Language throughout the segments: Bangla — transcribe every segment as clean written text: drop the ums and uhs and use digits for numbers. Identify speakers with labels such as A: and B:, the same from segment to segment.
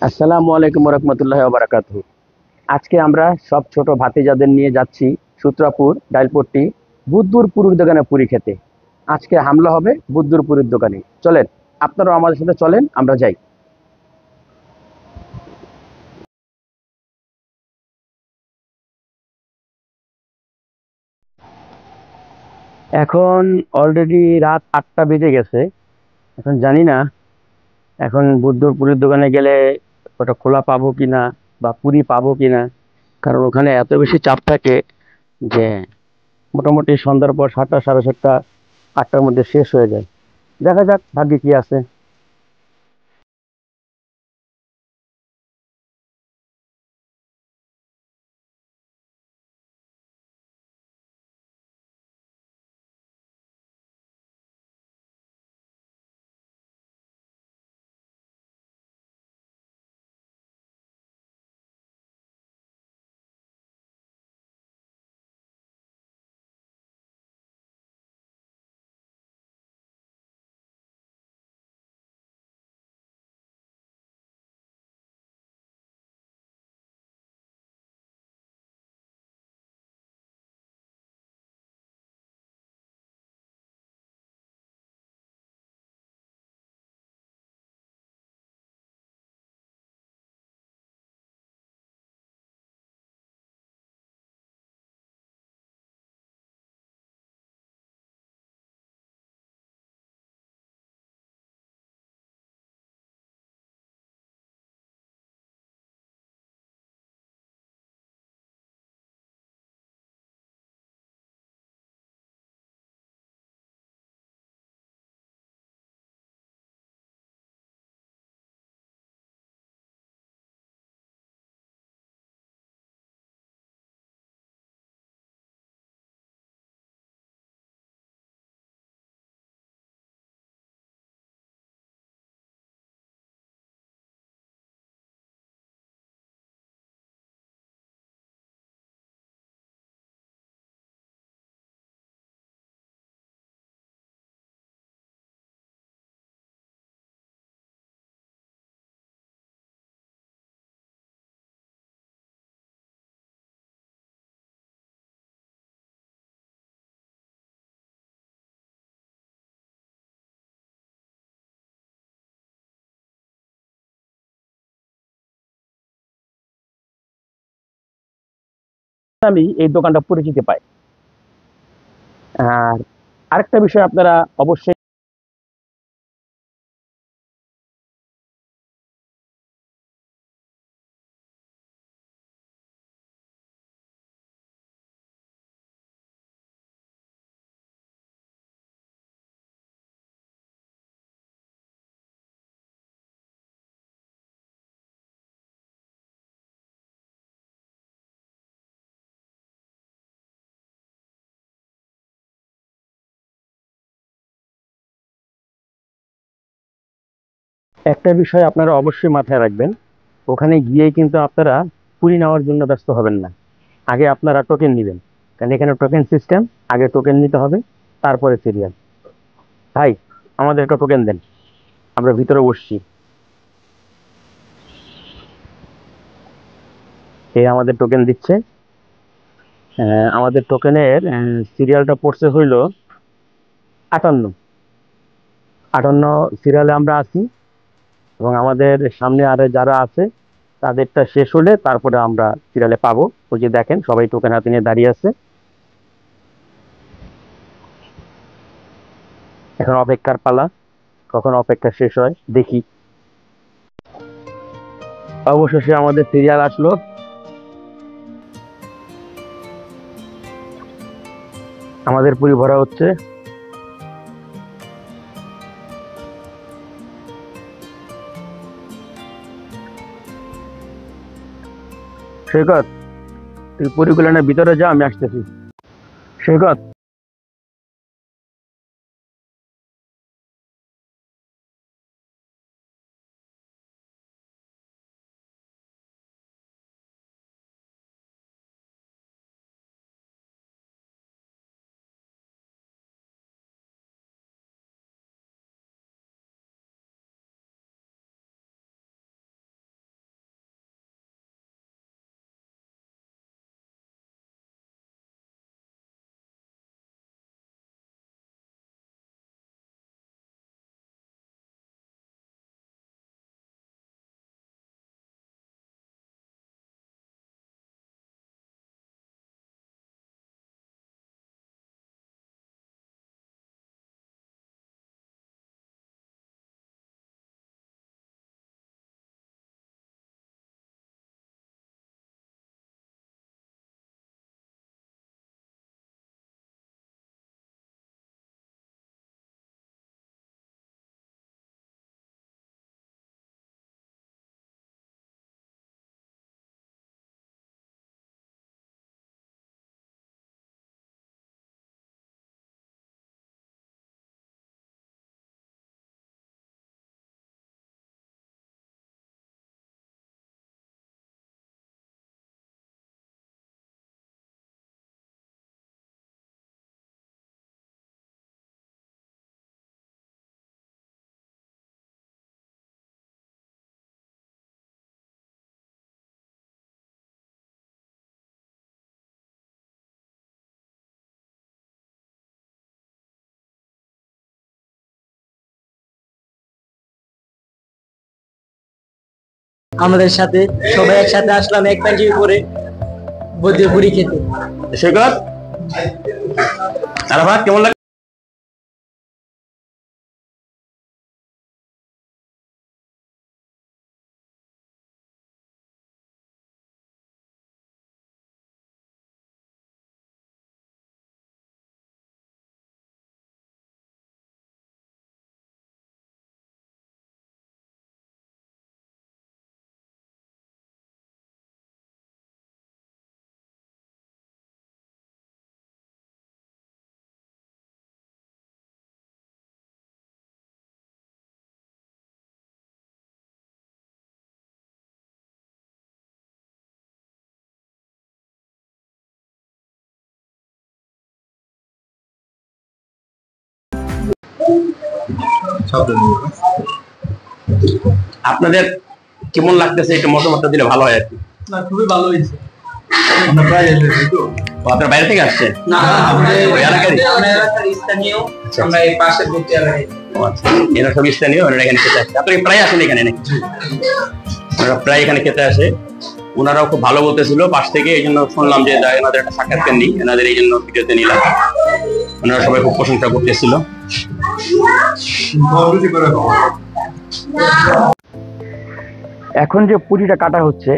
A: আসসালামু আলাইকুম রহমতুল্লাহ বারাকাতুহু। আজকে আমরা সব ছোট ভাতিজাদের নিয়ে যাচ্ছি সূত্রাপুর ডাইলপট্টি বুদ্ধুরপুরের দোকানে পুরি খেতে। আজকে হামলা হবে বুদ্ধুরপুরের দোকানে। চলেন, আপনারাও আমাদের সাথে চলেন, আমরা যাই। এখন অলরেডি রাত 8টা বেজে গেছে। এখন জানি না এখন বুদ্ধুরপুরের দোকানে গেলে ওটা খোলা পাবো কিনা বা পুরি পাবো কিনা, কারণ ওখানে এত বেশি চাপ থাকে যে মোটামুটি সন্ধ্যার পর 7টা, সাড়ে 7টা, 8টার মধ্যে শেষ হয়ে যায়। দেখা যাক ভাগ্যে কি আছে। আমি এই দোকানটা পরিচিতি পাই। আর আরেকটা বিষয় আপনারা অবশ্যই, একটা বিষয় আপনারা অবশ্যই মাথায় রাখবেন, ওখানে গিয়েই কিন্তু আপনারা পুরি নেওয়ার জন্য ব্যস্ত হবেন না। আগে আপনারা টোকেন নেবেন, কারণ এখানে টোকেন সিস্টেম। আগে টোকেন নিতে হবে, তারপরে সিরিয়াল। ভাই, আমাদের একটা টোকেন দেন, আমরা ভিতরে বসছি। এই আমাদের টোকেন দিচ্ছে। আমাদের টোকেনের সিরিয়ালটা পড়ছে হইল 58। 58 সিরিয়ালে আমরা আছি, এবং আমাদের সামনে আরে যারা আছে তাদেরটা শেষ হলে তারপরে আমরা সিরিয়ালে পাবো। ওই যে দেখেন, সবাই টোকেন হাতে নিয়ে দাঁড়িয়ে আছে। এখন অপেক্ষার পালা, কখন অপেক্ষা শেষ হয় দেখি। অবশেষে আমাদের সিরিয়াল আসলো। আমাদের পুরি ভরা হচ্ছে। সৈকত, তুই পুরিগুলো না ভিতরে যা, আমি আসতেছি। সৈকত।
B: আমাদের সাথে সবাই একসাথে আসলাম এক পাঞ্জাবি পরে বুদ্ধের পুরি খেতে।
A: সৈকত, আরাফাত কেমন লাগে? আপনাদের কেমন লাগতেছে একটু মতামতটা দিলে ভালো হয় আর কি।
B: না, খুবই ভালো হয়েছে।
A: আপনার বাইরে থেকে আসছে?
B: না,
A: ওই এলাকারই?
B: এলাকার স্থানীয়, আমরা এই পাশের বুদ্ধি এলাকায়।
A: এরা সব স্থানীয়, ওনারা এখানে খেতে আসে। আপনি প্রায় আসেন এখানে নাকি? ওনারা প্রায় এখানে খেতে আসে। ওনারাও খুব ভালো বলতেছিল পাশ থেকে, এই জন্য শুনলাম যে এনাদের একটা সাক্ষাৎকার নিই, এনাদের এই জন্য ভিডিওতে নিলাম। ওনারা সবাই খুব প্রশংসা করতেছিল। এখন যে পুরিটা কাটা হচ্ছে,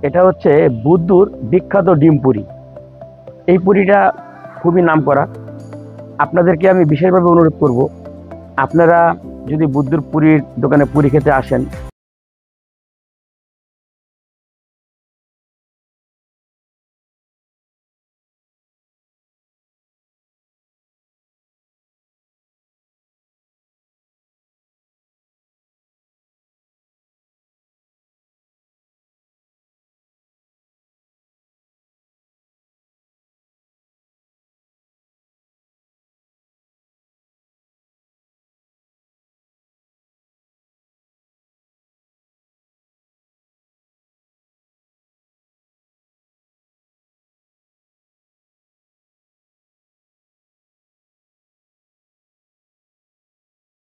A: এটা হচ্ছে বুদ্ধুর বিখ্যাত ডিম পুরি। এই পুরিটা খুবই নামকরা। আপনাদেরকে আমি বিশেষভাবে অনুরোধ করব, আপনারা যদি বুদ্ধুর পুরীর দোকানে পুরি খেতে আসেন